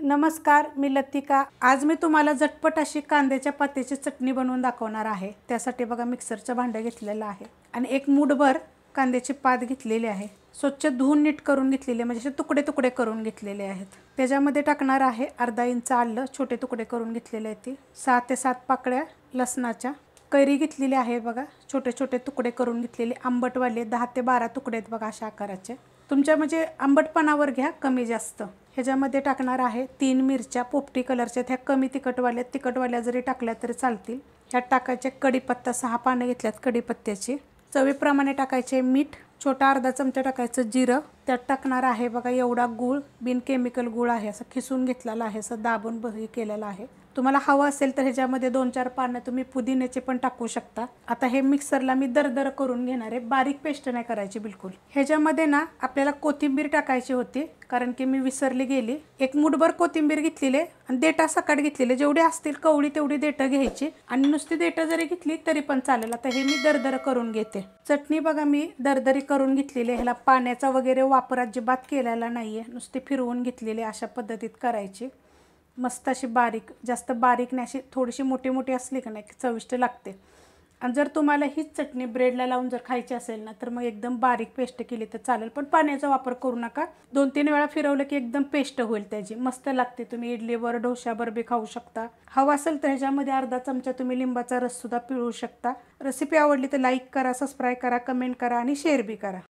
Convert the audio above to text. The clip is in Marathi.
नमस्कार, मी लतिका। आज मी तुम्हाला झटपट अशी कांद्याच्या पात्याची चटणी बनवून दाखवणार आहे। त्यासाठी बघा मिक्सरचं भांडं घेतलेलं आहे आणि एक मूठभर कांद्याची पात घेतलेली आहे। स्वच्छ धुवून नीट करून घेतलेले, म्हणजे तुकडे तुकडे करून घेतलेले आहेत। त्याच्यामध्ये टाकणार आहे अर्धा इंच आलं छोटे तुकडे करून घेतलेले आहेत। 6 ते 7 पाकळ्या लसणाच्या, कैरी घेतलेली आहे बघा, छोटे छोटे तुकडे करून घेतलेले, आंबटवाले 10 ते 12 तुकडे आहेत बघा अशा आकाराचे। तुमच्या म्हणजे आंबटपणावर घ्या, कमी जास्त। ह्याच्यामध्ये टाकणार आहे 3 मिरच्या पोपटी कलरच्या, त्या कमी तिखटवाल्या जरी टाकल्या तरी चालतील। ह्यात टाकायचे कढीपत्ता, 6 पानं घेतल्यात कढीपत्त्याची। चवीप्रमाणे टाकायचे मीठ, छोटा अर्धा चमचा टाकायचं जिरं। त्यात टाकणार आहे बघा एवढा गूळ, बिन केमिकल गूळ आहे, असं खिसून घेतलेला आहे, असं दाबून केलेला आहे। तुम्हाला हवं असेल तर ह्याच्यामध्ये 2-4 पानं तुम्ही पुदिन्याचे पण टाकू शकता। आता हे मिक्सरला मी दरदर करून घेणार आहे, बारीक पेस्ट नाही करायची बिलकुल। ह्याच्यामध्ये ना आपल्याला कोथिंबीर टाकायची होती, कारण की मी विसरली गेली। एक मूठभर कोथिंबीर घेतलेली आणि देठा सकट घेतलेले, जेवढे असतील कवळी तेवढी देठं घ्यायची आणि नुसती देठं जरी घेतली तरी पण चालेल। आता हे मी दरदर करून घेते। चटणी बघा मी दरदरी करून घेतलेली आहे, ह्याला पाण्याचा वगैरे वापर अजिबात केलेला नाहीये, नुसती फिरवून घेतलेली। अशा पद्धतीत करायची, मस्त अशी बारीक, जास्त बारीक नाही, अशी थोडीशी मोठी मोठी असली का नाही चविष्ट लागते। आणि जर तुम्हाला हीच चटणी ब्रेडला लावून जर खायची असेल ना, तर मग एकदम बारीक पेस्ट केली तर चालेल, पण पाण्याचा वापर करू नका। 2-3 वेळा फिरवलं की एकदम पेस्ट होईल त्याची, मस्त लागते। तुम्ही इडलीवर डोश्यावर बी खाऊ शकता। हवा असेल तर ह्याच्यामध्ये अर्धा चमचा तुम्ही लिंबाचा रस सुद्धा पिळू शकता। रेसिपी आवडली तर लाईक करा, सबस्क्राईब करा, कमेंट करा आणि शेअर बी करा।